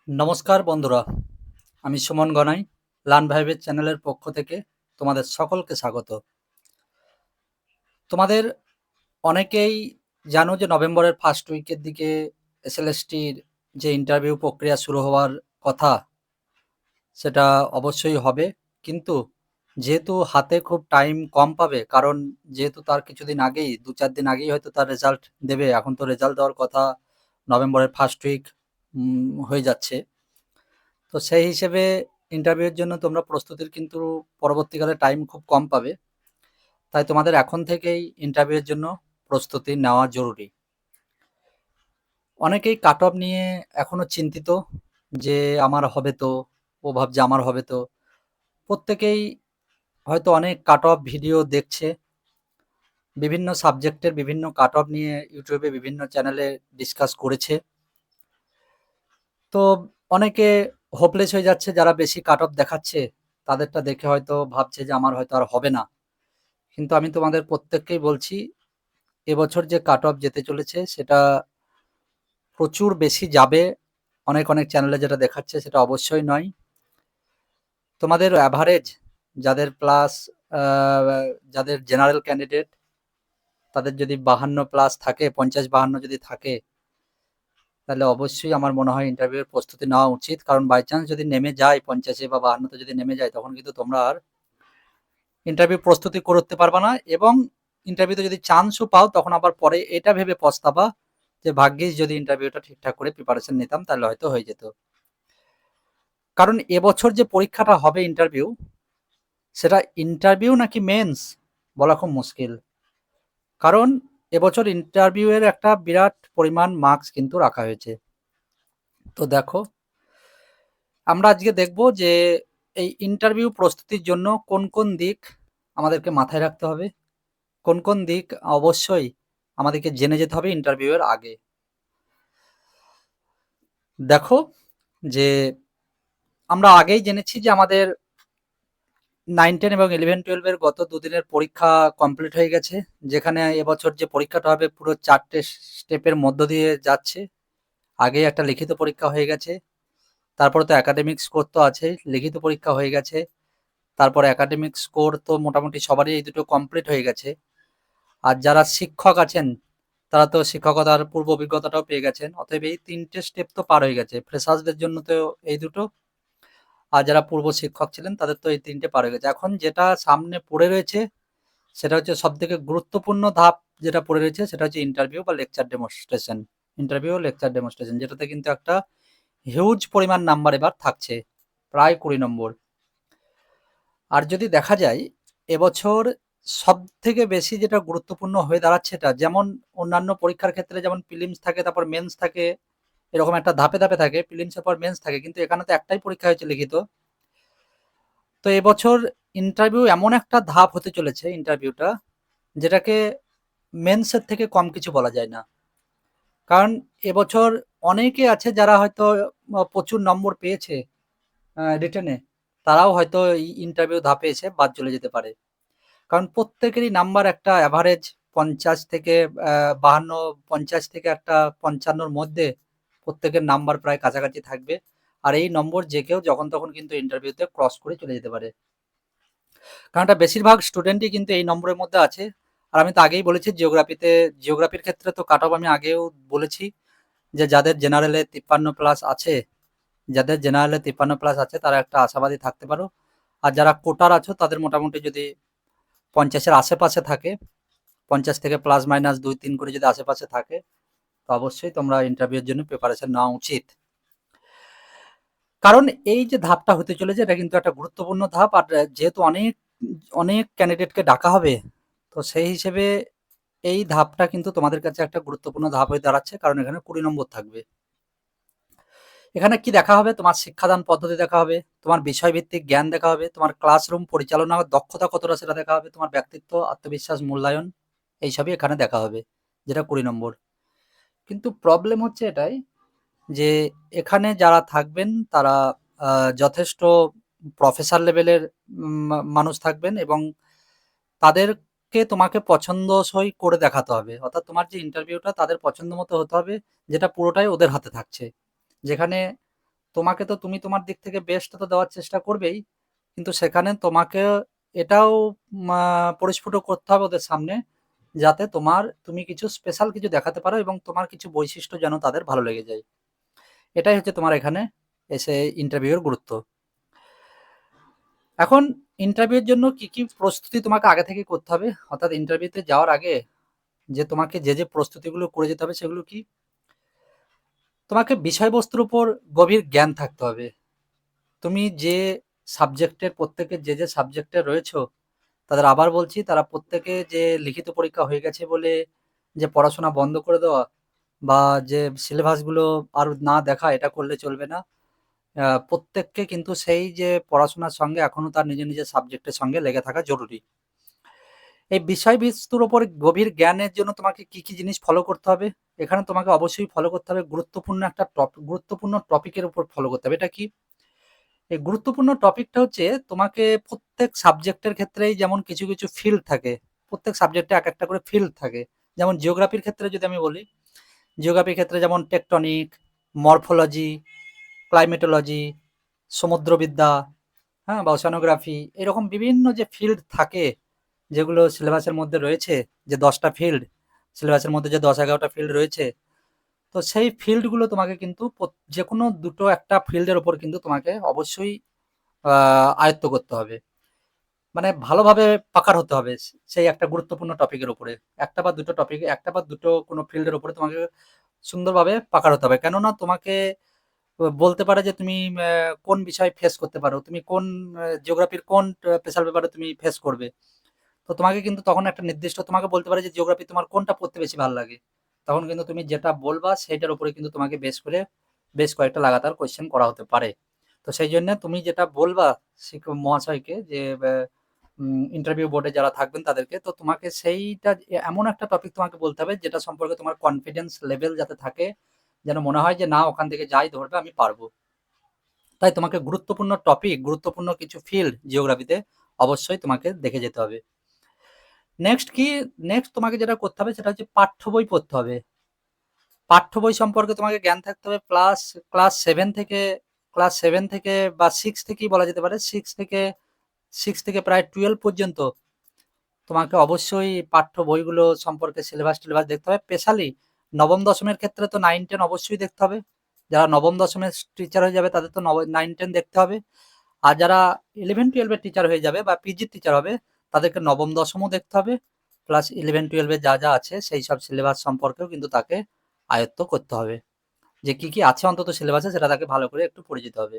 নমস্কার বন্ধুরা, আমি সুমন গনাই। লার্ন ভাইবের চ্যানেলের পক্ষ থেকে তোমাদের সকলকে স্বাগত। তোমাদের অনেকেই জানো যে নভেম্বরের ফার্স্ট উইকের দিকে এসএলএসটির যে ইন্টারভিউ প্রক্রিয়া শুরু হওয়ার কথা, সেটা অবশ্যই হবে। কিন্তু যেহেতু হাতে খুব টাইম কম পাবে, কারণ যেহেতু তার কিছুদিন আগেই 2-4 দিন আগেই হয়তো তার রেজাল্ট দেবে। এখন তো রেজাল্ট দেওয়ার কথা নভেম্বরের ফার্স্ট উইক হয়ে যাচ্ছে। তো সেই হিসেবে ইন্টারভিউয়ের জন্য তোমরা প্রস্তুতির কিন্তু পরবর্তীকালে টাইম খুব কম পাবে। তাই তোমাদের এখন থেকেই ইন্টারভিউয়ের জন্য প্রস্তুতি নেওয়া জরুরি। অনেকেই কাট অফ নিয়ে এখনো চিন্তিত যে আমার হবে তো, ও ভাবছে আমার হবে তো। প্রত্যেকেই হয়তো অনেক কাট অফ ভিডিও দেখছে, বিভিন্ন সাবজেক্টের বিভিন্ন কাট অফ নিয়ে ইউটিউবে বিভিন্ন চ্যানেলে ডিসকাস করেছে। তো অনেকে হোপলেস হয়ে যাচ্ছে, যারা বেশি কাট অফ দেখাচ্ছে তাদেরটা দেখে হয়তো ভাবছে যে আমার হয়তো আর হবে না। কিন্তু আমি তোমাদের প্রত্যেককেই বলছি, এবছর যে কাট অফ যেতে চলেছে সেটা প্রচুর বেশি যাবে। অনেক অনেক চ্যানেলে যেটা দেখাচ্ছে সেটা অবশ্যই নয়। তোমাদের অ্যাভারেজ যাদের প্লাস, যাদের জেনারেল ক্যান্ডিডেট, তাদের যদি 52 প্লাস থাকে, 50-52 যদি থাকে, তাহলে অবশ্যই আমার মনে হয় ইন্টারভিউয়ের প্রস্তুতি নেওয়া উচিত। কারণ বাই চান্স যদি নেমে যায় 50-এ বা 52-তে যদি নেমে যায়, তখন কিন্তু তোমরা আর ইন্টারভিউ প্রস্তুতি করতে পারবা না। এবং ইন্টারভিউতে যদি চান্সও পাও, তখন আবার পরে এটা ভেবে পস্তাবা যে ভাগ্যিস যদি ইন্টারভিউটা ঠিকঠাক করে প্রিপারেশন নিতাম, তাহলে হয়তো হয়ে যেত। কারণ এবছর যে পরীক্ষাটা হবে ইন্টারভিউ, সেটা ইন্টারভিউ নাকি মেন্স বলা খুব মুশকিল। কারণ এবছর ইন্টারভিউ এর একটা বিরাট পরিমাণ মার্কস কিন্তু রাখা হয়েছে। তো দেখো, আমরা আজকে দেখব যে এই ইন্টারভিউ প্রস্তুতির জন্য কোন কোন দিক আমাদেরকে মাথায় রাখতে হবে, কোন কোন দিক অবশ্যই আমাদেরকে জেনে যেতে হবে ইন্টারভিউ এর আগে। দেখো, যে আমরা আগেই জেনেছি যে আমাদের 9-10 এবং 11-12 এর গত দুদিনের পরীক্ষা কমপ্লিট হয়ে গেছে। যেখানে এবছর যে পরীক্ষাটা হবে পুরো 4টে স্টেপের মধ্য দিয়ে যাচ্ছে। আগে একটা লিখিত পরীক্ষা হয়ে গেছে, তারপরে তো একাডেমিক স্কোর তো আছে, লিখিত পরীক্ষা হয়ে গেছে, তারপরে একাডেমিক স্কোর তো মোটামুটি সবারই এই দুটো কমপ্লিট হয়ে গেছে। আর যারা শিক্ষক আছেন, তারা তো শিক্ষকতার পূর্ব অভিজ্ঞতাটাও পেয়ে গেছেন। অতএব এই 3টে স্টেপ তো পার হয়ে গেছে। ফ্রেশার্সদের জন্য তো এই দুটো, আর যারা পূর্ব শিক্ষক ছিলেন তাদের তো এই 3টে পার হয়ে গেছে। এখন যেটা সামনে পড়ে রয়েছে সেটা হচ্ছে সবথেকে গুরুত্বপূর্ণ ধাপ। যেটা পড়ে রয়েছে সেটা হচ্ছে ইন্টারভিউ বা লেকচার ডেমনস্ট্রেশন। ইন্টারভিউ ও লেকচার ডেমনস্ট্রেশন, যেটাতে কিন্তু একটা হিউজ পরিমাণ নাম্বার এবার থাকছে, প্রায় 20 নম্বর। আর যদি দেখা যায় এবছর সবথেকে বেশি যেটা গুরুত্বপূর্ণ হয়ে দাঁড়াচ্ছে, এটা যেমন অন্যান্য পরীক্ষার ক্ষেত্রে যেমন প্রিলিমস থাকে, তারপর মেন্স থাকে, এরকম একটা ধাপে ধাপে থাকে, প্রিলিমসের পর মেন্স থাকে, কিন্তু এখানে তো একটাই পরীক্ষা হয়েছে, লিখিত। তো এবছর ইন্টারভিউ এমন একটা ধাপ হতে চলেছে, ইন্টারভিউটা যেটাকে মেন্সের থেকে কম কিছু বলা যায় না। কারণ এবছর অনেকে আছে যারা হয়তো প্রচুর নম্বর পেয়েছে রিটেনে, তারাও হয়তো এই ইন্টারভিউ ধাপে এসে বাদ চলে যেতে পারে। কারণ প্রত্যেকেরই নাম্বার একটা অ্যাভারেজ 50 থেকে 52, 50 থেকে একটা 55-র মধ্যে প্রত্যেকের নাম্বার প্রায় কাছাকাছি থাকবে। আর এই নম্বর যে কেউ যখন তখন কিন্তু ইন্টারভিউতে ক্রস করে চলে যেতে পারে। কারণ এটা বেশিরভাগ স্টুডেন্টই কিন্তু এই নম্বরের মধ্যে আছে। আর আমি তো আগেই বলেছি, জিওগ্রাফির ক্ষেত্রে তো কাট অফ আমি আগেও বলেছি যে যাদের জেনারেলে 53 প্লাস আছে, তারা একটা আশাবাদী থাকতে পারো। আর যারা কোটার আছো তাদের মোটামুটি যদি 50-এর আশেপাশে থাকে, 50 থেকে প্লাস মাইনাস 2-3 করে যদি আশেপাশে থাকে, তো অবশ্যই তোমরা ইন্টারভিউর জন্য প্রিপারেশন নেওয়া উচিত। কারণ এই যে ধাপটা হতে চলেছে, এটা কিন্তু একটা গুরুত্বপূর্ণ ধাপ। আর যেহেতু অনেক অনেক ক্যান্ডিডেটকে ডাকা হবে, তো সেই হিসেবে এই ধাপটা কিন্তু তোমাদের কাছে একটা গুরুত্বপূর্ণ ধাপ হয়ে দাঁড়াচ্ছে। কারণ এখানে 20 নম্বর থাকবে। এখানে কি দেখা হবে? তোমার শিক্ষাদান পদ্ধতি দেখা হবে, তোমার বিষয়ভিত্তিক জ্ঞান দেখা হবে, তোমার ক্লাসরুম পরিচালনার দক্ষতা কতটা সেটা দেখা হবে, তোমার ব্যক্তিত্ব, আত্মবিশ্বাস, মূল্যায়ন, এইসবই এখানে দেখা হবে, যেটা 20 নম্বর। কিন্তু প্রবলেম হচ্ছে এটাই যে এখানে যারা থাকবেন তারা যথেষ্ট প্রফেসর লেভেলের মানুষ থাকবেন, এবং তাদেরকে তোমাকে পছন্দসই করে দেখাতে হবে। অর্থাৎ তোমার যে ইন্টারভিউটা তাদের পছন্দ মতো হতে হবে, যেটা পুরোটাই ওদের হাতে থাকছে। যেখানে তোমাকে তো তুমি তোমার দিক থেকে বেস্ট তো দেওয়ার চেষ্টা করবেই, কিন্তু সেখানে তোমাকে এটাও পরিস্ফুট করতে হবে ওদের সামনে, যাতে তুমি কিছু স্পেশাল কিছু দেখাতে পারো এবং তোমার কিছু বৈশিষ্ট্য যেন তাদের ভালো লেগে যায়। এটাই হচ্ছে তোমার এখানে এসে ইন্টারভিউয়ের গুরুত্ব। এখন ইন্টারভিউর জন্য কি কি প্রস্তুতি তোমাকে আগে থেকে করতে হবে, অর্থাৎ ইন্টারভিউতে যাওয়ার আগে যে তোমাকে যে প্রস্তুতিগুলো করে যেতে হবে সেগুলো কি? তোমাকে বিষয়বস্তুর উপর গভীর জ্ঞান থাকতে হবে। তুমি যে সাবজেক্টের প্রত্যেকে যে সাবজেক্টে রয়েছো, তাদের আবার বলছি, তারা প্রত্যেকে যে লিখিত পরীক্ষা হয়ে গেছে বলে যে পড়াশোনা বন্ধ করে দেওয়া বা যে সিলেবাসগুলো আর না দেখা, এটা করলে চলবে না। প্রত্যেককে কিন্তু সেই যে পড়াশোনার সঙ্গে এখনো তার নিজের নিজের সাবজেক্টের সঙ্গে লেগে থাকা জরুরি। এই বিষয়বস্তুর উপর গভীর জ্ঞানের জন্য তোমাকে কি কি জিনিস ফলো করতে হবে? এখানে তোমাকে অবশ্যই ফলো করতে হবে গুরুত্বপূর্ণ টপিকের উপর ফলো করতে হবে। এটা কি? এই গুরুত্বপূর্ণ টপিকটা হচ্ছে, তোমাকে প্রত্যেক সাবজেক্টের ক্ষেত্রেই যেমন কিছু কিছু ফিল্ড থাকে, প্রত্যেক সাবজেক্টে এক একটা করে ফিল্ড থাকে। যেমন জিওগ্রাফির ক্ষেত্রে যদি আমি বলি, জিওগ্রাফির ক্ষেত্রে যেমন টেকটনিক, মরফোলজি, ক্লাইমেটোলজি, সমুদ্রবিদ্যা, হ্যাঁ, বা ওশানোগ্রাফি, এরকম বিভিন্ন যে ফিল্ড থাকে, যেগুলো সিলেবাসের মধ্যে রয়েছে, যে 10টা ফিল্ড, সিলেবাসের মধ্যে যে 10-11টা ফিল্ড রয়েছে, তো সেই ফিল্ডগুলো তোমাকে কিন্তু যেকোনো দুটো একটা ফিল্ডের উপর কিন্তু তোমাকে অবশ্যই আয়ত্ত করতে হবে। মানে ভালোভাবে পাকার হতে হবে সেই একটা গুরুত্বপূর্ণ টপিকের উপরে। একটা বা দুটো কোনো ফিল্ডের উপরে তোমাকে সুন্দরভাবে পাকার হতে হবে। কেননা তোমাকে বলতে পারে যে তুমি কোন বিষয় ফেস করতে পারো, তুমি কোন জিওগ্রাফির কোন স্পেশাল পেপারে তুমি ফেস করবে। তো তোমাকে কিন্তু তখন একটা নির্দিষ্ট তোমাকে বলতে পারে যে জিওগ্রাফি তোমার কোনটা পড়তে বেশি ভালো লাগে। তখন কিন্তু তুমি যেটা বলবা সেটার উপরে কিন্তু তোমাকে বেশ করে বেশ কয়েকটা লাগাতার কোয়েশ্চেন করা হতে পারে। তো সেই জন্য তুমি যেটা বলবা শিক্ষক মহাশয়কে, যে ইন্টারভিউ বোর্ডে যারা থাকবেন তাদেরকে, তো তোমাকে সেইটা এমন একটা টপিক তোমাকে বলতে হবে যেটা সম্পর্কে তোমার কনফিডেন্স লেভেল যাতে থাকে, যেন মনে হয় যে না, ওখান থেকে যাই ধরবে আমি পারবো। তাই তোমাকে গুরুত্বপূর্ণ কিছু ফিল্ড জিওগ্রাফিতে অবশ্যই তোমাকে দেখে যেতে হবে। নেক্সট কি? নেক্সট তোমাকে যেটা করতে হবে সেটা হচ্ছে পাঠ্য বই পড়তে হবে। পাঠ্য বই সম্পর্কে তোমাকে জ্ঞান থাকতে হবে। প্লাস ক্লাস 7 থেকে বা 6 থেকেই বলা যেতে পারে, সিক্স থেকে প্রায় 12 পর্যন্ত তোমাকে অবশ্যই পাঠ্য বইগুলো সম্পর্কে সিলেবাস দেখতে হবে। স্পেশালি নবম দশমের ক্ষেত্রে তো 9-10 অবশ্যই দেখতে হবে। যারা নবম দশমের টিচার হয়ে যাবে তাদের তো 9-10 দেখতে হবে। আর যারা 11-12 এর টিচার হয়ে যাবে বা পিজির টিচার হবে, তাদেরকে নবম দশমও দেখতে হবে। প্লাস 11-12 এ যা যা আছে সেই সব সিলেবাস সম্পর্কেও কিন্তু তাকে আয়ত্ত করতে হবে। যে কি কি আছে অন্তত সিলেবাসে সেটা তাকে ভালো করে একটু পড়ে যেতে হবে।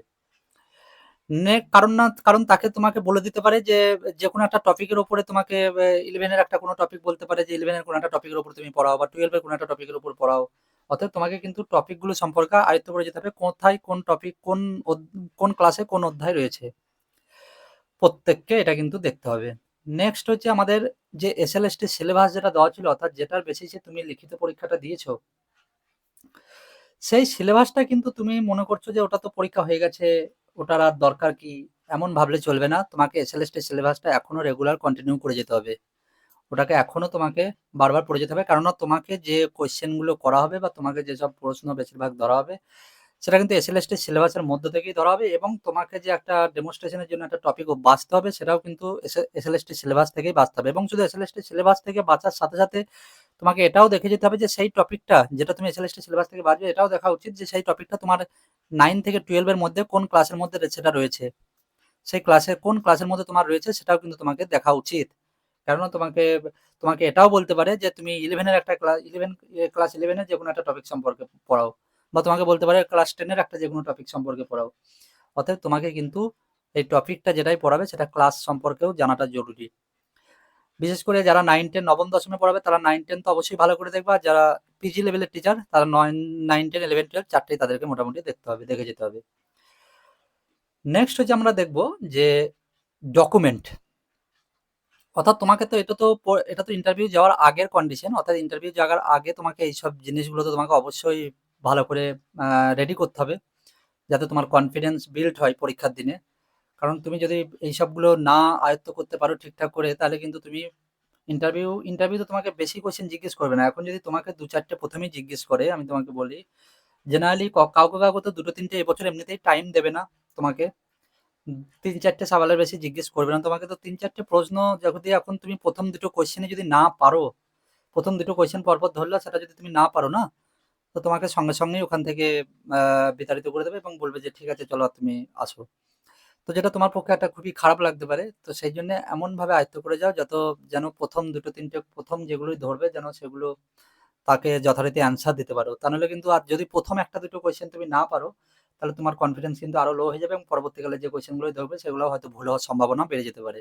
কারণ তাকে তোমাকে বলে দিতে পারে যে যেকোনো একটা টপিকের উপরে তোমাকে 11 এর একটা কোনো টপিক বলতে পারে যে 11 এর কোনো একটা টপিকের উপর তুমি পড়াও, বা 12 এর কোনো একটা টপিকের উপর পড়াও। অতএব তোমাকে কিন্তু টপিকগুলো সম্পর্কে আয়ত্ত করে যেতে হবে, কোথায় কোন টপিক কোন ক্লাসে কোন অধ্যায় রয়েছে। প্রত্যেককে এটা কিন্তু দেখতে হবে। নেক্সট হচ্ছে আমাদের যে এসএলএসটি সিলেবাস যেটা দেওয়া ছিল, অর্থাৎ যেটার বেসিসে তুমি লিখিত পরীক্ষাটা দিয়েছো, সেই সিলেবাসটা কিন্তু তুমি মনে করছো যে ওটা তো পরীক্ষা হয়ে গেছে, ওটার আর দরকার কি, এমন ভাবলে চলবে না। তোমাকে এসএলএসটি সিলেবাসটা এখনো রেগুলার কন্টিনিউ করে যেতে হবে। ওটাকে এখনো তোমাকে বারবার পড়ে যেতে হবে, কেননা তোমাকে যে কোয়েশ্চেনগুলো করা হবে বা তোমাকে যেসব প্রশ্ন বেশিরভাগ ধরা হবে, সেটা কিন্তু এসএলএসটি সিলেবাসের মধ্য থেকেই ধরা হবে, এবং তোমাকে যে একটা ডেমনস্ট্রেশনের জন্য একটা টপিকও বাছতে হবে, সেটাও কিন্তু এসএলএসটি সিলেবাস থেকেই বাছতে হবে। এবং শুধু এসএলএসটি সিলেবাস থেকে বাছার সাথে সাথে তোমাকে এটাও দেখে যেতে হবে যে সেই টপিকটা যেটা তুমি এসএলএসটি সিলেবাস থেকে বাছবে, এটাও দেখা উচিত যে সেই টপিকটা তোমার 9 থেকে 12 এর মধ্যে কোন ক্লাসের মধ্যে সেটা রয়েছে, সেই কোন ক্লাসের মধ্যে তোমার রয়েছে সেটাও কিন্তু তোমাকে দেখা উচিত। কেননা তোমাকে তোমাকে এটাও বলতে পারে যে তুমি ক্লাস 11 এর যে কোনো একটা টপিক সম্পর্কে পড়াও, বা তোমাকে বলতে পারে ক্লাস 10 এর একটা যে কোনো টপিক সম্পর্কে পড়াও। অতএব তোমাকে কিন্তু এই টপিকটা যেটাই পড়াবে সেটা ক্লাস সম্পর্কেও জানাটা জরুরি। বিশেষ করে যারা 9-10 নবম দশমে পড়াবে তারা 9-10 তো অবশ্যই ভালো করে দেখবে, আর যারা পিজি লেভেলের টিচার তারা 9-10 11-12 চারটেই তাদেরকে মোটামুটি দেখে যেতে হবে। নেক্সট হচ্ছে আমরা দেখব যে ডকুমেন্ট, অর্থাৎ তোমাকে তো এটা তো ইন্টারভিউ যাওয়ার আগের কন্ডিশন, অর্থাৎ ইন্টারভিউ যাওয়ার আগে তোমাকে এইসব জিনিসগুলো তো তোমাকে অবশ্যই ভালো করে রেডি করতে হবে, যাতে তোমার কনফিডেন্স বিল্ড হয় পরীক্ষার দিনে। কারণ তুমি যদি এইসবগুলো না আয়ত্ত করতে পারো ঠিকঠাক করে, তাহলে কিন্তু তুমি ইন্টারভিউ তো তোমাকে বেশি কোয়েশ্চেন জিজ্ঞেস করবে না। এখন যদি তোমাকে 2-4টে প্রথমেই জিজ্ঞেস করে, আমি তোমাকে বলি জেনারেলি কাউকে কাউকে তো ২টো-৩টে এবছর এমনিতেই টাইম দেবে না তোমাকে। ৩-৪টে সওয়ালের বেশি জিজ্ঞেস করবে না তোমাকে। তো ৩-৪টে প্রশ্ন যদি এখন তুমি ১ম ২টো কোয়েশ্চেনে যদি না পারো, ১ম ২টো কোয়েশ্চেন পরপর ধরলা, সেটা যদি তুমি না পারো না, তো তোমাকে সঙ্গে সঙ্গেই ওখান থেকে বিতাড়িত করে দেবে এবং বলবে যে ঠিক আছে চলো তুমি আসো। তো যেটা তোমার পক্ষে একটা খুবই খারাপ লাগতে পারে। তো সেই জন্য এমনভাবে আয়ত্ত করে যাও যেন ১ম ২টো-৩টে ১ম যেগুলোই ধরবে যেন সেগুলো তাকে যথারীতি অ্যান্সার দিতে পারো। তা নাহলে কিন্তু আর যদি ১ম ১টা-২টো কোয়েশ্চেন তুমি না পারো, তাহলে তোমার কনফিডেন্স কিন্তু আরো লো হয়ে যাবে এবং পরবর্তীকালে যে কোয়েশ্চেনগুলোই ধরবে সেগুলো হয়তো ভুল হওয়ার সম্ভাবনা বেড়ে যেতে পারে।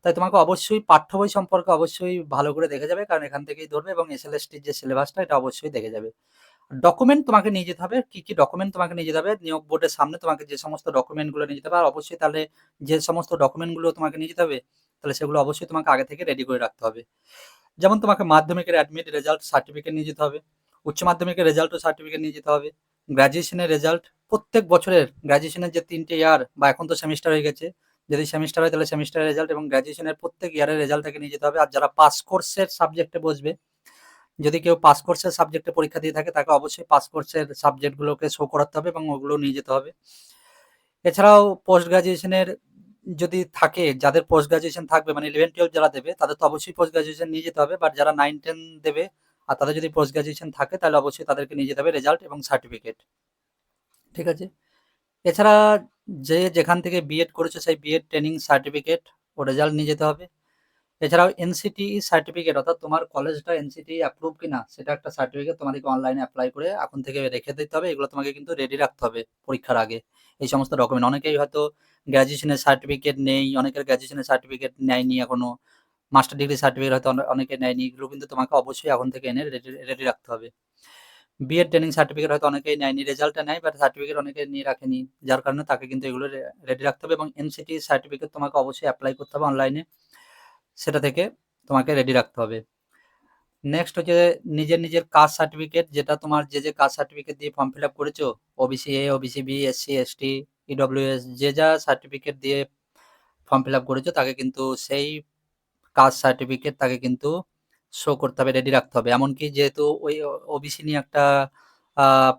তাই তোমাকে অবশ্যই পাঠ্য বই সম্পর্কে অবশ্যই ভালো করে দেখে যাবে, কারণ এখান থেকেই ধরবে এবং এসএলএসটির যে সিলেবাসটা এটা অবশ্যই দেখে যাবে। ডকুমেন্ট তোমাকে নিয়ে যেতে হবে। কি, কি ডকুমেন্ট তোমাকে নিয়ে যেতে হবে? নিয়োগ বোর্ডের সামনে তোমাকে যে সমস্ত ডকুমেন্টগুলো নিয়ে যেতে হবে, আর অবশ্যই তাহলে যে সমস্ত ডকুমেন্টগুলো তোমাকে নিয়ে যেতে হবে, তাহলে সেগুলো অবশ্যই তোমাকে আগে থেকে রেডি করে রাখতে হবে। যেমন তোমাকে মাধ্যমিকের অ্যাডমিট রেজাল্ট সার্টিফিকেট নিয়ে যেতে হবে, উচ্চ মাধ্যমিকের রেজাল্ট ও সার্টিফিকেট নিয়ে যেতে হবে, গ্র্যাজুয়েশনের রেজাল্ট, প্রত্যেক বছরের গ্র্যাজুয়েশনের যে ৩টে ইয়ার বা এখন তো সেমিস্টার হয়ে গেছে, যদি সেমিস্টার হয় তাহলে সেমিস্টারের রেজাল্ট এবং গ্র্যাজুয়েশনের প্রত্যেক ইয়ারের রেজাল্টটাকে নিয়ে যেতে হবে। আর যারা পাস কোর্সের সাবজেক্টে বসবে, যদি কেউ পাস কোর্সের সাবজেক্টে পরীক্ষা দিয়ে থাকে, তাকে অবশ্যই পাস কোর্সের সাবজেক্টগুলোকে শো করাতে হবে এবং ওগুলো নিয়ে যেতে হবে। এছাড়াও পোস্ট গ্রাজুয়েশনের যদি থাকে, যাদের পোস্ট গ্রাজুয়েশন থাকবে মানে 11-12 যারা দেবে, তাদের তো অবশ্যই পোস্ট গ্রাজুয়েশন নিয়ে যেতে হবে। বাট যারা 9-10 দেবে আর তাদের যদি পোস্ট গ্রাজুয়েশন থাকে, তাহলে অবশ্যই তাদেরকে নিয়ে যেতে হবে রেজাল্ট এবং সার্টিফিকেট। ঠিক আছে? এছাড়া যে যেখান থেকে বিএড করেছে সেই বিএড ট্রেনিং সার্টিফিকেট ও রেজাল্ট নিয়ে যেতে হবে। এছাড়াও এনসিটিই সার্টিফিকেট, অর্থাৎ তোমার কলেজটা এনসিটিই অ্যাপ্রুভ কিনা সেটা একটা সার্টিফিকেট তোমাদেরকে অনলাইনে অ্যাপ্লাই করে এখন থেকে রেখে দিতে হবে। এগুলো তোমাকে কিন্তু রেডি রাখতে হবে পরীক্ষার আগে। এই সমস্ত ডকুমেন্ট অনেকেই হয়তো গ্র্যাজুয়েশনের সার্টিফিকেট নেই, অনেকের গ্র্যাজুয়েশনের সার্টিফিকেট নেয়নি এখনো, মাস্টার ডিগ্রি সার্টিফিকেট হয়তো অনেকে নেয়নি। এগুলো কিন্তু তোমাকে অবশ্যই এখন থেকে এনে রেডি রেডি রাখতে হবে। বিএড ট্রেনিং সার্টিফিকেট হয়তো অনেকেই নেয়নি, রেজাল্টটা নেয় বাট সার্টিফিকেট অনেকে নিয়ে রাখেনি, যার কারণে তাকে কিন্তু এগুলো রেডি রাখতে হবে। এবং এনসিটি সার্টিফিকেট তোমাকে অবশ্যই অ্যাপ্লাই করতে হবে অনলাইনে, সেটা থেকে তোমাকে রেডি রাখতে হবে। নেক্সট হচ্ছে নিজের নিজের কাস্ট সার্টিফিকেট, যেটা তোমার যে কাস্ট সার্টিফিকেট দিয়ে ফর্ম ফিল আপ করেছো, OBC A, OBC B, SC, ST, EWS, যে যা সার্টিফিকেট দিয়ে ফর্ম ফিল আপ করেছো তাকে কিন্তু সেই কাস্ট সার্টিফিকেট তাকে কিন্তু শো করতে হবে, রেডি রাখতে হবে। এমনকি যেহেতু ওই ওবিসি নিয়ে একটা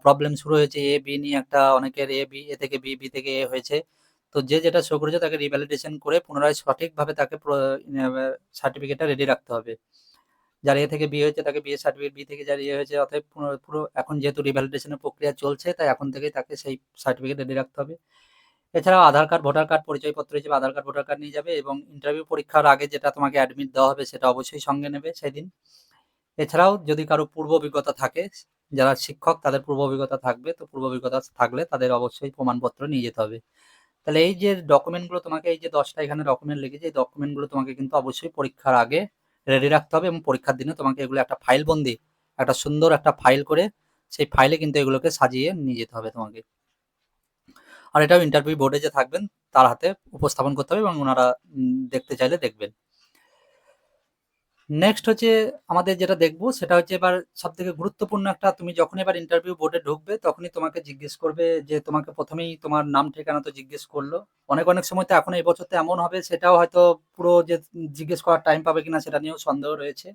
প্রবলেম শুরু হয়েছে, এ বি নিয়ে একটা অনেকের এ থেকে বি, বি থেকে এ হয়েছে। তো যে যেটা শো করেছে তাকে রিভ্যালিডেশন করে পুনরায় সঠিকভাবে তাকে সার্টিফিকেটটা রেডি রাখতে হবে। যার এ থেকে বি হয়েছে তাকে বি এর সার্টিফিকেট, বি থেকে যার হয়েছে, অতএব পুরো এখন যেহেতু রিভ্যালিডেশনের প্রক্রিয়া চলছে, তাই এখন থেকেই তাকে সেই সার্টিফিকেট রেডি রাখতে হবে। এছাড়াও আধার কার্ড, ভোটার কার্ড, পরিচয়পত্র হিসেবে আধার কার্ড, ভোটার কার্ড নিয়ে যাবে এবং ইন্টারভিউ পরীক্ষার আগে যেটা তোমাকে অ্যাডমিট দেওয়া হবে সেটা অবশ্যই সঙ্গে নেবে সেদিন। এছাড়াও যদি কারো পূর্ব অভিজ্ঞতা থাকে, যারা শিক্ষক তাদের পূর্ব অভিজ্ঞতা থাকবে, তো পূর্ব অভিজ্ঞতা থাকলে তাদের অবশ্যই প্রমাণপত্র নিয়ে যেতে হবে। তাহলে এই যে ডকুমেন্টগুলো তোমাকে, এই যে 10টা এখানে ডকুমেন্ট লিখেছি, এই ডকুমেন্টগুলো তোমাকে কিন্তু অবশ্যই পরীক্ষার আগে রেডি রাখতে হবে এবং পরীক্ষার দিনে তোমাকে এগুলো একটা ফাইল বন্দি, একটা সুন্দর একটা ফাইল করে সেই ফাইলে কিন্তু এগুলোকে সাজিয়ে নিয়ে যেতে হবে তোমাকে। আর এটাও ইন্টারভিউ বোর্ডে যে থাকবেন তার হাতে উপস্থাপন করতে হবে এবং ওনারা দেখতে চাইলে দেখবেন। নেক্সট হচ্ছে আমাদের যেটা দেখবো সেটা হচ্ছে এবার সব থেকে গুরুত্বপূর্ণ একটা, তুমি যখন এবার ইন্টারভিউ বোর্ডে ঢুকবে তখনই তোমাকে জিজ্ঞেস করবে যে তোমাকে প্রথমেই তোমার নাম ঠিকানা তো জিজ্ঞেস করলো। অনেক অনেক সময় তো এখন এই বছর তো এমন হবে, সেটাও হয়তো পুরো যে জিজ্ঞেস করার টাইম পাবে কিনা সেটা নিয়েও সন্দেহ রয়েছে।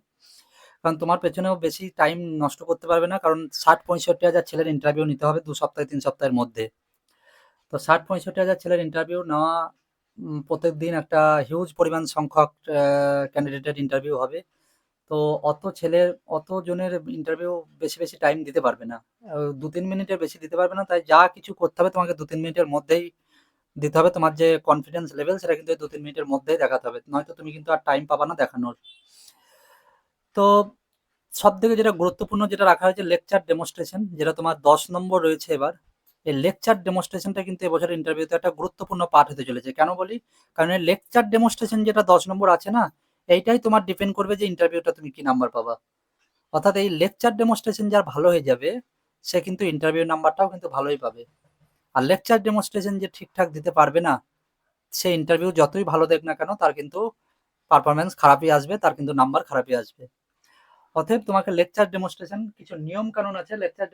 কারণ তোমার পেছনেও বেশি টাইম নষ্ট করতে পারবে না, কারণ 60-65 হাজার ছেলের ইন্টারভিউ নিতে হবে 2 সপ্তাহ 3 সপ্তাহের মধ্যে। তো 60-65 হাজার ছেলের ইন্টারভিউ নেওয়া, প্রত্যেক দিন একটা হিউজ পরিমাণ সংখ্যক ক্যান্ডিডেটের ইন্টারভিউ হবে। তো অত ছেলের, অত জনের ইন্টারভিউ বেশি বেশি টাইম দিতে পারবে না, 2-3 মিনিটের বেশি দিতে পারবে না। তাই যা কিছু করতে হবে তোমাকে 2-3 মিনিটের মধ্যেই দিতে হবে। তোমার যে কনফিডেন্স লেভেল সেটা কিন্তু 2-3 মিনিটের মধ্যেই দেখাতে হবে, নয়তো তুমি কিন্তু আর টাইম পাবা না দেখানোর। তো সব থেকে যেটা গুরুত্বপূর্ণ যেটা রাখা হয়েছে লেকচার ডেমনস্ট্রেশন, যেটা তোমার 10 নম্বর রয়েছে এবার। এই লেকচার ডেমনস্ট্রেশনটা কিন্তু এবছরের ইন্টারভিউতে একটা গুরুত্বপূর্ণ পার্ট হতে চলেছে। কেন বলি? কারণ এই লেকচার ডেমনস্ট্রেশন যেটা 10 নম্বর আছে না, এইটাই তোমার ডিপেন্ড করবে যে ইন্টারভিউটা তুমি কি নাম্বার পাবা। অর্থাৎ এই লেকচার ডেমনস্ট্রেশন যার ভালো হয়ে যাবে, সে কিন্তু ইন্টারভিউ নাম্বারটাও কিন্তু ভালোই পাবে। আর লেকচার ডেমনস্ট্রেশন যে ঠিকঠাক দিতে পারবে না, সে ইন্টারভিউ যতই ভালো দেখ না কেন তার কিন্তু পারফরমেন্স খারাপই আসবে, তার কিন্তু নাম্বার খারাপই আসবে। অতএব তোমাকে লেকচার ডেমনস্ট্রেশন, কিছু নিয়ম কানুন আছে লেকচার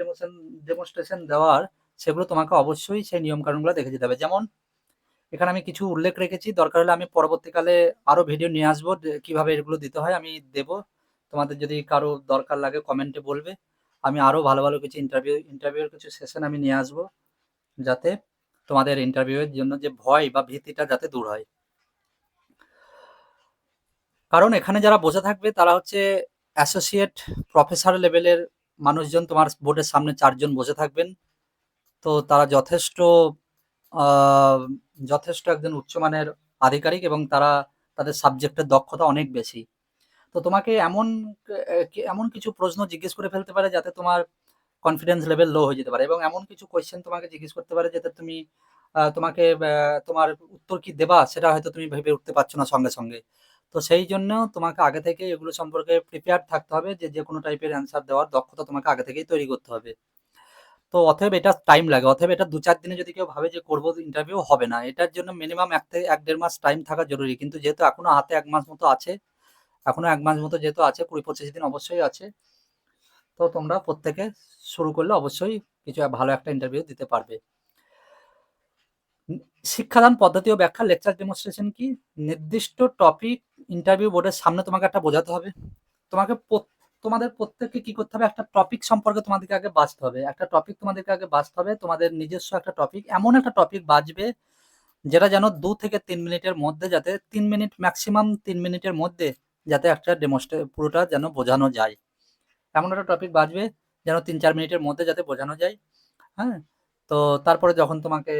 ডেমনস্ট্রেশন দেওয়ার, সেগুলো তোমাকে অবশ্যই সেই নিয়ম কানুনগুলো দেখে যেতে হবে। যেমন এখানে আমি কিছু উল্লেখ রেখেছি, দরকার হলে আমি পরবর্তীকালে আরো ভিডিও নিয়ে আসবো কিভাবে এগুলো দিতে হয়, আমি দেব। তোমাদের যদি কারো দরকার লাগে কমেন্টে বলবে। আমি আরো ভালো ভালো কিছু ইন্টারভিউয়ের কিছু সেশন আমি নিয়ে আসবো, যাতে তোমাদের ইন্টারভিউয়ের জন্য যে ভয় বা ভীতিটা যাতে দূর হয়। কারণ এখানে যারা বসে থাকবে তারা হচ্ছে অ্যাসোসিয়েট প্রফেসর লেভেলের মানুষজন। তোমার বোর্ডের সামনে 4 জন বসে থাকবেন। তো তারা আহ, যথেষ্ট একজন উচ্চমানের আধিকারিক, এবং তারা তাদের সাবজেক্টের দক্ষতা অনেক বেশি। তো তোমাকে এমন কিছু প্রশ্ন জিজ্ঞেস করে ফেলতে পারে যাতে তোমার কনফিডেন্স লেভেল লো হয়ে যেতে পারে, এবং এমন কিছু কোয়েশ্চেন তোমাকে জিজ্ঞেস করতে পারে যাতে তুমি তোমার উত্তর কি দেবা সেটা হয়তো তুমি ভেবে উঠতে পারছো না সঙ্গে সঙ্গে। তো সেই জন্য তোমাকে আগে থেকে এগুলো সম্পর্কে প্রিপেয়ার থাকতে হবে, যে যে কোনো টাইপের অ্যান্সার দেওয়ার দক্ষতা তোমাকে আগে থেকেই তৈরি করতে হবে। তো অতএব এটা টাইম লাগে, অতএব এটা 2-4 দিনে যদি কেউ ভাবে যে করবো ইন্টারভিউ, হবে না। এটার জন্য মিনিমাম 1 থেকে 1.5 মাস টাইম থাকা জরুরি। কিন্তু যেহেতু এখনো হাতে 1 মাস মতো আছে, এখনো 1 মাস মতো যেহেতু আছে, 20-25 দিন অবশ্যই আছে, তো তোমরা প্রত্যেকে শুরু করলে অবশ্যই কিছু ভালো একটা ইন্টারভিউ দিতে পারবে। শিক্ষাদান পদ্ধতি ও ব্যাখ্যা, লেকচার ডেমনস্ট্রেশন কি? নির্দিষ্ট টপিক ইন্টারভিউ বোর্ডের সামনে তোমাকে একটা বোঝাতে হবে। তোমাকে তোমাদের প্রত্যেককে কি করতে হবে, একটা টপিক সম্পর্কে তোমাদেরকে আগে বাঁচতে হবে। একটা টপিক তোমাদেরকে আগে বাঁচতে হবে, তোমাদের নিজস্ব একটা টপিক, এমন একটা টপিক বাঁচবে যেটা যেন 2 থেকে 3 মিনিটের মধ্যে, যাতে 3 মিনিট, ম্যাক্সিমাম 3 মিনিটের মধ্যে যাতে একটা পুরোটা যেন বোঝানো যায়। এমন একটা টপিক বাঁচবে যেন 3-4 মিনিটের মধ্যে যাতে বোঝানো যায়। হ্যাঁ? তো তারপরে যখন তোমাকে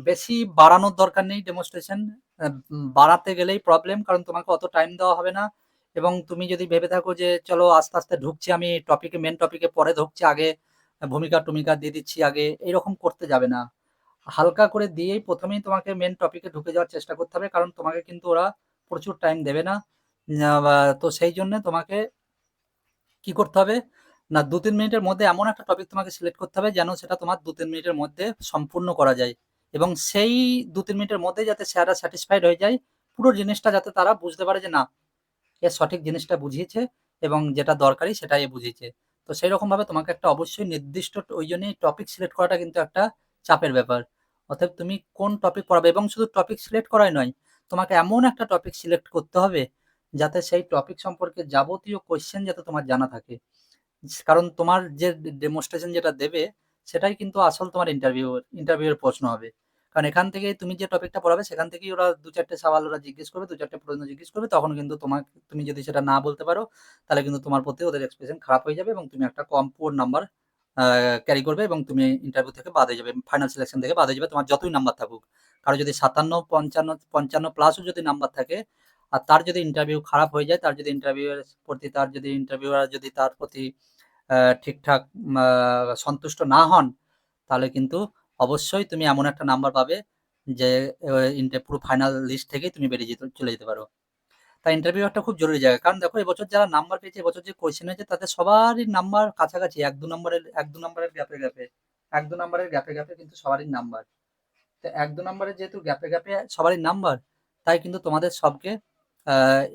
বেশি বাড়ানোর দরকার নেই ডেমনস্ট্রেশন। বাড়াতে গেলেই প্রবলেম, কারণ তোমাকে অত টাইম দেওয়া হবে না। এবং তুমি যদি ভেবে থাকো যে চলো আস্তে আস্তে ঢুকছি, আমি টপিকে, মেন টপিকে পরে ঢুকছি, আগে ভূমিকা টুমিকা দিয়ে দিচ্ছি আগে, এরকম করতে যাবে না। হালকা করে দিয়েই প্রথমেই তোমাকে মেন টপিকে ঢুকে যাওয়ার চেষ্টা করতে হবে, কারণ তোমাকে কিন্তু ওরা প্রচুর টাইম দেবে না। তো সেই জন্য তোমাকে কি করতে হবে না, 2-3 মিনিটের মধ্যে এমন একটা টপিক তোমাকে সিলেক্ট করতে হবে যেন সেটা তোমার 2-3 মিনিটের মধ্যে সম্পূর্ণ করা যায়, এবং সেই 2-3 মিনিটের মধ্যে যাতে স্যাররা স্যাটিসফাইড হয়ে যায়, পুরো জিনিসটা যাতে তারা বুঝতে পারে যে না, এ সঠিক জিনিসটা বুঝিয়েছে এবং যেটা দরকারি সেটাই এ বুঝিয়েছে। তো সেই রকম ভাবে তোমাকে একটা অবশ্যই নির্দিষ্ট, ওই জন্যই টপিক সিলেক্ট করাটা কিন্তু একটা চাপের ব্যাপার। অতএব তুমি কোন টপিক পড়াবে, এবং শুধু টপিক সিলেক্ট করাই নয়, তোমাকে এমন একটা টপিক সিলেক্ট করতে হবে যাতে সেই টপিক সম্পর্কে যাবতীয় কোয়েশ্চেন যাতে তোমার জানা থাকে। কারণ তোমার যে ডেমনস্ট্রেশন যেটা দেবে, সেটাই কিন্তু আসল তোমার ইন্টারভিউয়ের প্রশ্ন হবে। কারণ এখান থেকে তুমি যে টপিকটা পড়াবে সেখান থেকেই ওরা 2-4টে সওয়াল ওরা জিজ্ঞেস করবে, 2-4টে প্রশ্ন জিজ্ঞেস করবে, তখন কিন্তু তুমি যদি সেটা না বলতে পারো, তাহলে কিন্তু তোমার প্রতি ওদের এক্সপ্রেশন খারাপ হয়ে যাবে, এবং তুমি একটা কম পুয়ার নাম্বার ক্যারি করবে, এবং তুমি ইন্টারভিউ থেকে বাদ হয়ে যাবে, ফাইনাল সিলেকশন থেকে বাদ হয়ে যাবে, তোমার যতই নাম্বার থাকুক। কারো যদি 57, 55 প্লাসও যদি নাম্বার থাকে, আর তার যদি ইন্টারভিউ খারাপ হয়ে যায়, তার যদি ইন্টারভিউয়ের প্রতি, তার যদি ইন্টারভিউয়ার যদি তার প্রতি ঠিকঠাক সন্তুষ্ট না হন, তাহলে কিন্তু অবশ্যই তুমি এমন একটা নাম্বার পাবে যে পুরো ফাইনাল লিস্ট থেকেই তুমি বেরিয়ে চলে যেতে পারো। তাই ইন্টারভিউ একটা খুব জরুরি জায়গা। কারণ দেখো, এবছর যারা নাম্বার পেয়েছে, এবছর যে কোয়েশ্চেন হয়েছে, তাদের সবারই নাম্বার কাছাকাছি, 1-2 নম্বরের গ্যাপে গ্যাপে, 1-2 নম্বরের গ্যাপে গ্যাপে কিন্তু সবারই নাম্বার। তো 1-2 নম্বরের যেহেতু গ্যাপে গ্যাপে সবারই নাম্বার, তাই কিন্তু তোমাদের সবকে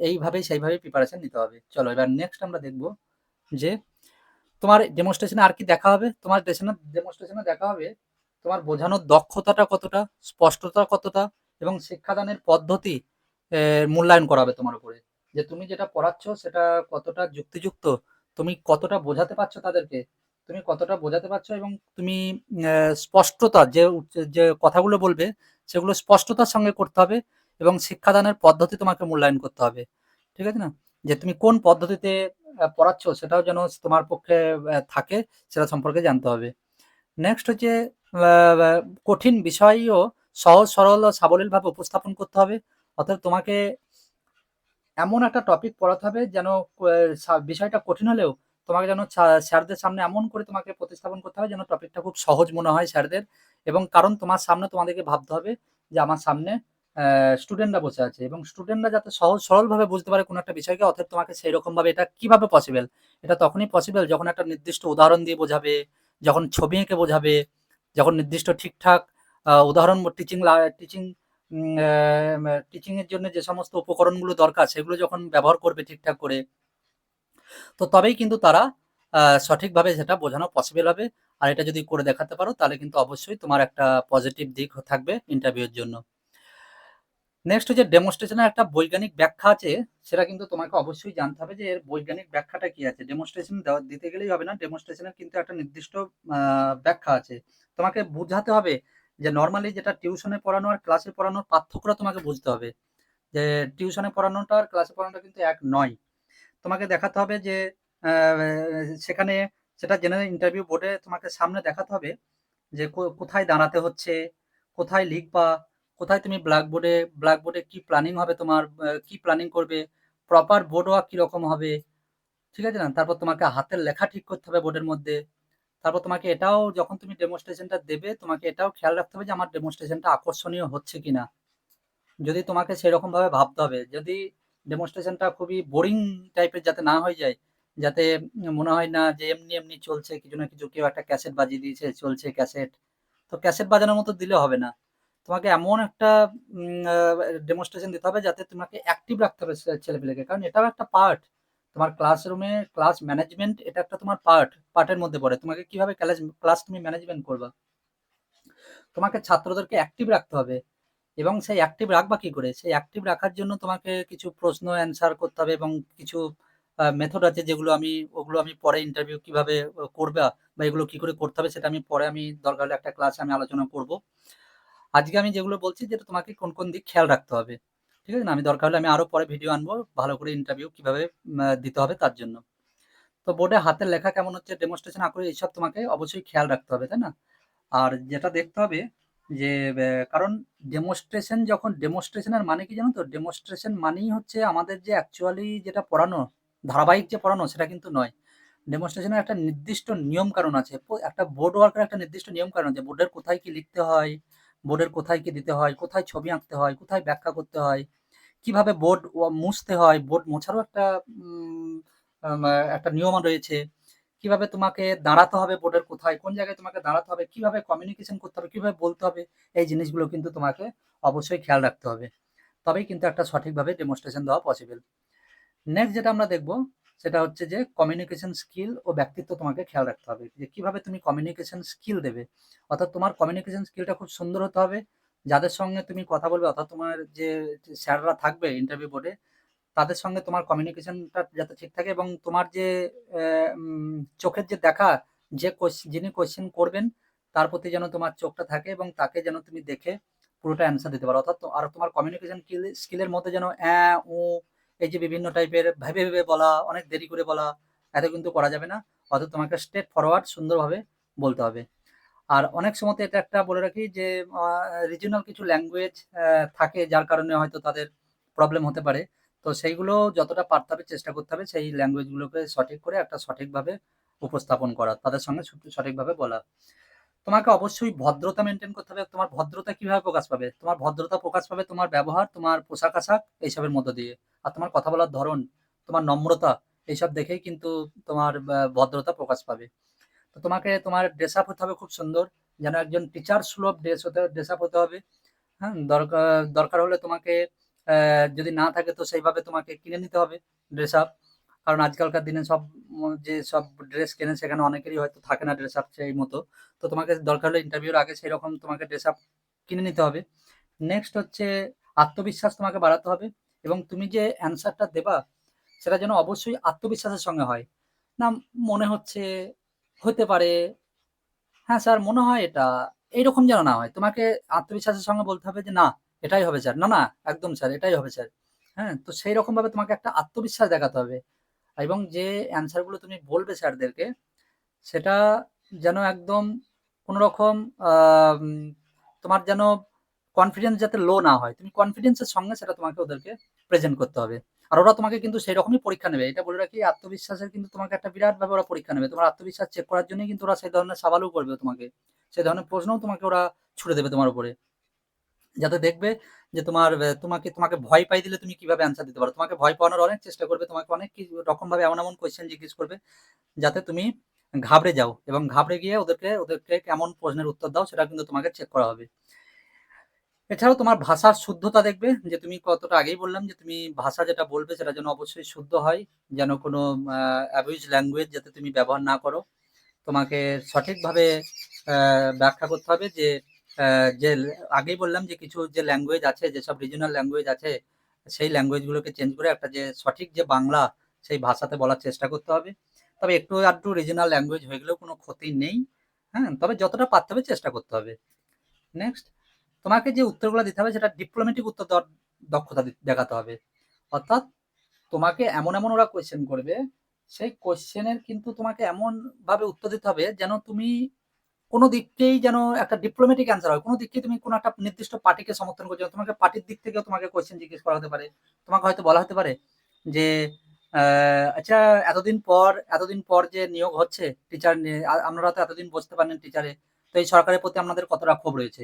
এইভাবেই সেইভাবেই প্রিপারেশন নিতে হবে। চলো এবার নেক্সট আমরা দেখবো যে তোমার ডেমনস্ট্রেশনে আর কি দেখা হবে। তোমার ডেমনস্ট্রেশনে দেখা হবে তোমার বোঝানোর দক্ষতাটা কতটা, স্পষ্টতা কতটা, এবং শিক্ষাদানের পদ্ধতি মূল্যায়ন করা হবে তোমার উপরে। যে তুমি যেটা পড়াচ্ছ সেটা কতটা যুক্তিযুক্ত, তুমি কতটা বোঝাতে পারছো তাদেরকে, তুমি কতটা বোঝাতে পারছো, এবং তুমি স্পষ্টতা, যে কথাগুলো বলবে সেগুলো স্পষ্টতার সঙ্গে করতে হবে, এবং শিক্ষাদানের পদ্ধতি তোমাকে মূল্যায়ন করতে হবে। ঠিক আছে না? যে তুমি কোন পদ্ধতিতে পড়াচ্ছ সেটাও যেন তোমার পক্ষে থাকে, সেটা সম্পর্কে জানতে হবে। নেক্সট হচ্ছে আহ, আহ, কঠিন বিষয়ও সহজ সরল ও সাবলীলভাবে উপস্থাপন করতে হবে। অর্থাৎ তোমাকে এমন একটা টপিক পড়াতে হবে যেন বিষয়টা কঠিন হলেও তোমাকে যেন স্যারদের সামনে এমন করে তোমাকে প্রতিস্থাপন করতে হবে যেন টপিকটা খুব সহজ মনে হয় স্যারদের। এবং কারণ তোমার সামনে তোমাদেরকে ভাবতে হবে যে আমার সামনে স্টুডেন্টরা বসে আছে, এবং স্টুডেন্টরা যাতে সহজ সরলভাবে বুঝতে পারে কোনো একটা বিষয়কে। অর্থাৎ তোমাকে সেই রকম ভাবে, এটা কিভাবে পসিবল, এটা তখনই পসিবল যখন একটা নির্দিষ্ট উদাহরণ দিয়ে বোঝাবে, যখন ছবি এঁকে বোঝাবে, যখন নির্দিষ্ট ঠিকঠাক উদাহরণ, টিচিং টিচিং এর জন্য যে সমস্ত উপকরণগুলো দরকার সেগুলো যখন ব্যবহার করবে ঠিকঠাক করে, তো তবেই কিন্তু তারা সঠিকভাবে সেটা বোঝানো পসিবল হবে। আর এটা যদি করে দেখাতে পারো, তাহলে কিন্তু অবশ্যই তোমার একটা পজিটিভ দিক থাকবে ইন্টারভিউর জন্য। নেক্সট হচ্ছে ডেমনস্ট্রেশনের একটা বৈজ্ঞানিক ব্যাখ্যা আছে, সেটা কিন্তু তোমাকে অবশ্যই জানতে হবে যে এর বৈজ্ঞানিক ব্যাখ্যাটা কি আছে। ডেমনস্ট্রেশন দিতে গেলেই হবে না, ডেমনস্ট্রেশনের কিন্তু একটা নির্দিষ্ট ব্যাখ্যা আছে। তোমাকে বুঝাতে হবে যে নর্মালি যেটা টিউশনে পড়ানো আর ক্লাসে পড়ানোর পার্থক্যটা তোমাকে বুঝতে হবে, যে টিউশনে পড়ানোটা আর ক্লাসে পড়ানোটা কিন্তু এক নয়। তোমাকে দেখাতে হবে যে সেখানে সেটা জেনারেল ইন্টারভিউ বোর্ডে তোমাকে সামনে দেখাতে হবে যে কোথায় দাঁড়াতে হচ্ছে, কোথায় লিখবা, কোথায় তুমি ব্ল্যাকবোর্ডে কি প্ল্যানিং হবে তোমার, কি প্ল্যানিং করবে, প্রপার বোর্ড ওয়ার্ক কিরকম হবে, ঠিক আছে না? তারপর তোমাকে হাতের লেখা ঠিক করতে হবে বোর্ডের মধ্যে। তারপর তোমাকে এটাও যখন তুমি ডেমনস্ট্রেশনটা দেবে, তোমাকে এটাও খেয়াল রাখতে হবে যে আমার ডেমনস্ট্রেশনটা আকর্ষণীয় হচ্ছে কিনা। যদি তোমাকে সেরকম ভাবে ভাবতে হবে, যদি ডেমনস্ট্রেশনটা খুবই বোরিং টাইপের যাতে না হয়ে যায়, যাতে মনে হয় না যে এমনি এমনি চলছে, কিছু না কিছু কেউ একটা ক্যাসেট বাজিয়ে দিয়েছে, চলছে ক্যাসেট, তো ক্যাসেট বাজানোর মতো দিলে হবে না। তোমাকে এমন একটা ডেমনস্ট্রেশন দিতে হবে যাতে তোমাকে অ্যাক্টিভ রাখতে হবে ছেলেপেলেকে, কারণ এটাও একটা পার্ট। তোমার ক্লাসরুমে ক্লাস ম্যানেজমেন্ট এটা একটা তোমার পার্টের মধ্যে পড়ে। তোমাকে কিভাবে ক্লাস তুমি ম্যানেজমেন্ট করবা, তোমাকে ছাত্রদেরকে অ্যাক্টিভ রাখতে হবে। এবং সেই অ্যাক্টিভ রাখবা কি করে? সেই অ্যাক্টিভ রাখার জন্য তোমাকে কিছু প্রশ্ন অ্যান্সার করতে হবে, এবং কিছু মেথড আছে যেগুলো ওগুলো আমি পরে ইন্টারভিউ কিভাবে করবা বা এগুলো কি করে করতে হবে সেটা আমি পরে দরকার হলে একটা ক্লাসে আমি আলোচনা করব। আজকে আমি যেগুলো বলছি যেটা তোমাকে কোন কোন দিক খেয়াল রাখতে হবে, ঠিক আছে না? আমি দরকার হলে আমি আরো পরে ভিডিও আনবো ভালো করে ইন্টারভিউ কিভাবে দিতে হবে তার জন্য। তো বোর্ডে হাতের লেখা কেমন হচ্ছে, ডেমনস্ট্রেশন আঁকড়ে এইসব তোমাকে অবশ্যই খেয়াল রাখতে হবে, তাই না? আর যেটা দেখতে হবে যে কারণ ডেমনস্ট্রেশনের মানে কি জানো তো? ডেমনস্ট্রেশন মানেই হচ্ছে আমাদের যে অ্যাকচুয়ালি যেটা পড়ানো, ধারাবাহিক যে পড়ানো সেটা কিন্তু নয়। ডেমনস্ট্রেশনের একটা নির্দিষ্ট নিয়ম কানুন আছে। একটা বোর্ড ওয়ার্কের একটা নির্দিষ্ট নিয়ম কানুন আছে। বোর্ডের কোথায় কি লিখতে হয়, বোর্ডের কোথায় কি দিতে হয়, কোথায় ছবি আঁকতে হয়, কোথায় ব্যাখ্যা করতে হয়, কিভাবে বোর্ড মুছতে হয়, বোর্ড মোছারও একটা উম আম একটা নিয়ম রয়েছে। কিভাবে তোমাকে দাঁড়াতে হবে বোর্ডের কোথায়, কোন জায়গায় তোমাকে দাঁড়াতে হবে, কিভাবে কমিউনিকেশন করতে হবে, কিভাবে বলতে হবে, এই জিনিসগুলো কিন্তু তোমাকে অবশ্যই খেয়াল রাখতে হবে। তবেই কিন্তু একটা সঠিকভাবে ডেমনস্ট্রেশন দেওয়া পসিবল। নেক্সট যেটা আমরা দেখব সেটা হচ্ছে যে কমিউনিকেশন স্কিল ও ব্যক্তিত্ব তোমাকে খেয়াল রাখতে হবে, যে কিভাবে তুমি কমিউনিকেশন স্কিল দেবে। অর্থাৎ তোমার কমিউনিকেশন স্কিলটা খুব সুন্দর হতে হবে। যাদের সঙ্গে তুমি কথা বলবে, অর্থাৎ তোমার যে স্যাররা থাকবে ইন্টারভিউ বোর্ডে, তাদের সঙ্গে তোমার কমিউনিকেশনটা যাতে ঠিক থাকে, এবং তোমার যে চোখের যে দেখা, যিনি কোয়েশ্চেন করবেন তার প্রতি যেন তোমার চোখটা থাকে, এবং তাকে যেন তুমি দেখে পুরোটা অ্যান্সার দিতে পারো। অর্থাৎ আর তোমার কমিউনিকেশন স্কিলের মধ্যে যেন উ এই যে বিভিন্ন টাইপের ভেবে ভেবে বলা, অনেক দেরি করে বলা, এত কিন্তু করা যাবে না। অর্থাৎ তোমাকে স্ট্রেট ফরওয়ার্ড সুন্দরভাবে বলতে হবে। আর অনেক সময় এটা একটা বলে রাখি যে রিজিওনাল কিছু ল্যাঙ্গুয়েজ থাকে, যার কারণে হয়তো তাদের প্রবলেম হতে পারে। তো সেইগুলো যতটা পারতে হবে চেষ্টা করতে হবে সেই ল্যাঙ্গুয়েজগুলোকে সঠিক করে একটা সঠিকভাবে উপস্থাপন করা, তাদের সঙ্গে সঠিকভাবে বলা। তোমাকে অবশ্যই ভদ্রতা মেনটেন করতে হবে। তোমার ভদ্রতা কিভাবে প্রকাশ পাবে? তোমার ভদ্রতা প্রকাশ পাবে তোমার ব্যবহার, তোমার পোশাক আশাক এইসবের মধ্য দিয়ে। আর তোমার কথা বলার ধরন, তোমার নম্রতা, এইসব দেখেই কিন্তু তোমার ভদ্রতা প্রকাশ পাবে। তো তোমাকে তোমার ড্রেস আপ হতে হবে খুব সুন্দর, যেন একজন টিচার সুলভ ড্রেস আপ হতে হবে। হ্যাঁ, দরকার হলে তোমাকে যদি না থাকে তো সেইভাবে তোমাকে কিনে নিতে হবে ড্রেস আপ। কারণ আজকালকার দিনে যে সব ড্রেস কেনে সেখানে অনেকেরই হয়তো থাকে না ড্রেস আপ সেই মতো। তো তোমাকে দরকার হলে ইন্টারভিউর আগে সেই রকম তোমাকে ড্রেস আপ কিনে নিতে হবে। নেক্সট হচ্ছে আত্মবিশ্বাস তোমাকে বাড়াতে হবে, এবং তুমি যে অ্যান্সারটা দেবা সেটা যেন অবশ্যই আত্মবিশ্বাসের সঙ্গে হয়। না মনে হচ্ছে, হতে পারে, হ্যাঁ স্যার মনে হয় এটা, এইরকম যেন না হয়। তোমাকে আত্মবিশ্বাসের সঙ্গে বলতে হবে যে না, এটাই হবে স্যার, না না একদম স্যার এটাই হবে স্যার। হ্যাঁ, তো সেই রকম ভাবে তোমাকে একটা আত্মবিশ্বাস দেখাতে হবে, এবং যে অ্যান্সার গুলো তুমি বলবে স্যারদেরকে সেটা যেন একদম কোনো রকম তোমার যেন কনফিডেন্স যাতে লো না হয়, তুমি কনফিডেন্সের সঙ্গে সেটা তোমাকে ওদেরকে প্রেজেন্ট করতে হবে। আর ওরা তোমাকে কিন্তু সেই রকমই পরীক্ষা নেবে, এটা বলে রাখি। আত্মবিশ্বাসের কিন্তু তোমাকে একটা বিরাট ভাবে ওরা পরীক্ষা নেবে, তোমার আত্মবিশ্বাস চেক করার জন্যই কিন্তু ওরা সেই ধরনের সওয়ালও করবে তোমাকে, সেই ধরনের প্রশ্নও তোমাকে ওরা ছুড়ে দেবে তোমার উপরে, যাতে দেখবে যে তোমাকে তোমাকে ভয় পাই দিলে তুমি কিভাবে অ্যান্সার দিতে পারো। তোমাকে ভয় পাওয়ানোর অনেক চেষ্টা করবে, তোমাকে অনেক রকম ভাবে এমন এমন কোয়েশ্চেন জিজ্ঞেস করবে যাতে তুমি ঘাবড়ে যাও, এবং ঘাবড়ে গিয়ে ওদেরকে কেমন প্রশ্নের উত্তর দাও সেটা কিন্তু তোমাকে চেক করা হবে। এছাড়াও তোমার ভাষার শুদ্ধতা দেখবে, যে তুমি কতটা, আগেই বললাম যে তুমি ভাষা যেটা বলবে সেটা যেন অবশ্যই শুদ্ধ হয়, যেন কোনো অ্যাবিউজ ল্যাঙ্গুয়েজ যাতে তুমি ব্যবহার না করো। তোমাকে সঠিকভাবে ব্যাখ্যা করতে হবে যে যে আগেই বললাম যে কিছু যে ল্যাঙ্গুয়েজ আছে, যেসব রিজিওনাল ল্যাঙ্গুয়েজ আছে, সেই ল্যাঙ্গুয়েজগুলোকে চেঞ্জ করে একটা যে সঠিক যে বাংলা, সেই ভাষাতে বলার চেষ্টা করতে হবে। তবে একটু আধটু রিজিওনাল ল্যাঙ্গুয়েজ হয়ে গেলেও কোনো ক্ষতি নেই। হ্যাঁ? তবে যতটা পারতে হবে চেষ্টা করতে হবে। নেক্সট, তোমাকে যে উত্তরগুলো দিতে হবে সেটা ডিপ্লোম্যাটিক উত্তর দেওয়ার দক্ষতা দেখাতে হবে। অর্থাৎ তোমাকে এমন এমন ওরা কোয়েশ্চেন করবে, সেই কোয়েশ্চেনের কিন্তু তোমাকে এমন ভাবে উত্তর দিতে হবে যেন তুমি কোনো দিককেই যেন একটা ডিপ্লোম্যাটিক অ্যান্সার হয়। কোনো দিককেই তুমি কোনো একটা নির্দিষ্ট পার্টিকে সমর্থন করছো না। তোমাকে পার্টির দিক থেকেও তোমাকে কোয়েশ্চেন জিজ্ঞেস করা হতে পারে। তোমাকে হয়তো বলা হতে পারে যে আচ্ছা, এতদিন পর যে নিয়োগ হচ্ছে টিচার নিয়ে, আপনারা তো এতদিন বসতে পারেন টিচারে, তো এই সরকারের প্রতি আপনাদের কতটা ক্ষোভ রয়েছে?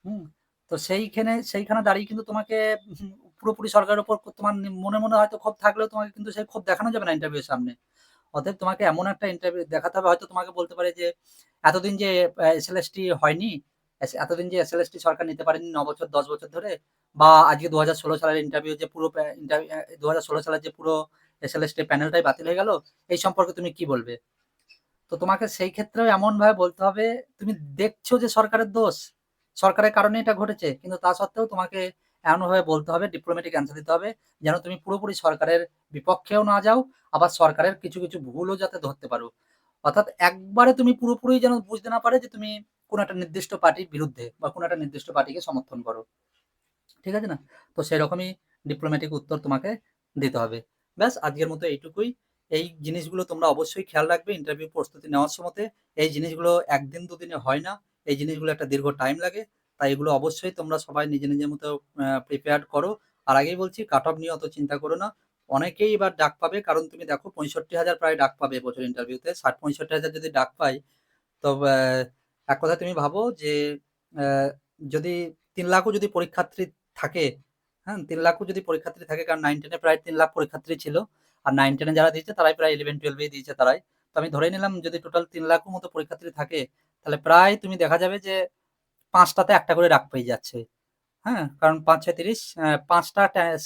হুম? তো সেইখানে দাঁড়িয়ে কিন্তু তোমাকে হুম, পুরোপুরি সরকারের উপর তোমার মনে মনে হয়তো ক্ষোভ থাকলেও তোমাকে কিন্তু সেই ক্ষোভ দেখানো যাবে না ইন্টারভিউয়ের সামনে। অতএব তোমাকে এমন একটা ইন্টারভিউ দেখাতে হবে, হয়তো তোমাকে বলতে পারে যে এতদিন যে এসএলএসটি হয়নি, এতদিন যে এসএলএসটি সরকার নিতে পারেনি 9 বছর 10 বছর ধরে, বা আজকে 2016 সালের ইন্টারভিউ যে পুরো 2016 সালের যে পুরো এসএলএসটি প্যানেলটাই বাতিল হয়ে গেল, এই সম্পর্কে তুমি কি বলবে? তো তোমাকে সেই ক্ষেত্রেও এমনভাবে বলতে হবে, তুমি দেখছো যে সরকারের দোষ, সরকারের কারণে এটা ঘটেছে, কিন্তু তা সত্ত্বেও তোমাকে এমনভাবে বলতে হবে, ডিপ্লোম্যাটিক অ্যান্সার দিতে হবে, যেন তুমি পুরোপুরি সরকারের বিপক্ষেও না যাও, আবার সরকারের কিছু কিছু ভুলও যাতে ধরতে পারো। অর্থাৎ একবারে তুমি পুরোপুরি যেন বুঝতে না পারে যে তুমি কোনো একটা নির্দিষ্ট পার্টির বিরুদ্ধে বা কোনো একটা নির্দিষ্ট পার্টিকে সমর্থন করো। ঠিক আছে না? তো সেরকমই ডিপ্লোম্যাটিক উত্তর তোমাকে দিতে হবে। ব্যাস, আজকের মতো এইটুকুই। এই জিনিসগুলো তোমরা অবশ্যই খেয়াল রাখবে ইন্টারভিউ প্রস্তুতি নেওয়ার সময়তে। এই জিনিসগুলো একদিন দুদিনে হয় না। এই জিনিসগুলো একটা দীর্ঘ টাইম লাগে। তাই এগুলো অবশ্যই তোমরা সবাই নিজের নিজের মতো প্রিপেয়ার্ড করো। আর আগেই বলছি, কাট অফ নিয়ে অত চিন্তা করো না। অনেকেই এবার ডাক পাবে, কারণ তুমি দেখো 65,000 প্রায় ডাক পাবে এবছর ইন্টারভিউতে। 60-65,000 যদি ডাক পাই, তো এক কথায় তুমি ভাবো যে আহ, যদি 3 লাখও যদি পরীক্ষার্থী থাকে, হ্যাঁ, 3 লাখও যদি পরীক্ষার্থী থাকে, কারণ 9-10-এ প্রায় 3 লাখ পরীক্ষার্থী ছিল, আর 9-10-এ যারা দিয়েছে তারাই প্রায় 11-12-এই দিয়েছে তারাই। তো আমি ধরে নিলাম যদি টোটাল 3 লাখের মতো পরীক্ষার্থী থাকে, তাহলে প্রায় তুমি দেখা যাবে যে 5টাতে একটা করে ডাক পেয়ে যাচ্ছে। হ্যাঁ, কারণ 5 6 30, 5টা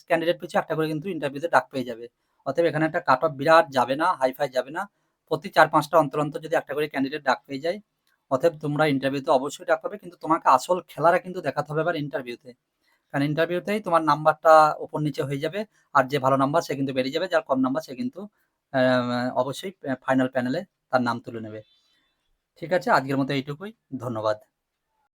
ক্যান্ডিডেট পিছু একটা করে কিন্তু ইন্টারভিউতে ডাক পেয়ে যাবে। অতএব এখানে একটা কাট অফ বিরাট যাবে না, হাইফাই যাবে না। প্রতি 4-5টা অন্তর অন্তর যদি একটা করে ক্যান্ডিডেট ডাক পেয়ে যায়, অতএব তোমরা ইন্টারভিউতে অবশ্যই ডাক পাবে। কিন্তু তোমাকে আসল খেলাটা কিন্তু দেখাতে হবে এবার ইন্টারভিউতে। কারণ ইন্টারভিউতেই তোমার নাম্বারটা ওপর নিচে হয়ে যাবে। আর যে ভালো নাম্বার সে কিন্তু বেরিয়ে যাবে, যার কম নাম্বার সে কিন্তু অবশ্যই ফাইনাল প্যানেলে তার নাম তুলে নেবে। ঠিক আছে, আজকের মতো এইটুকুই। ধন্যবাদ।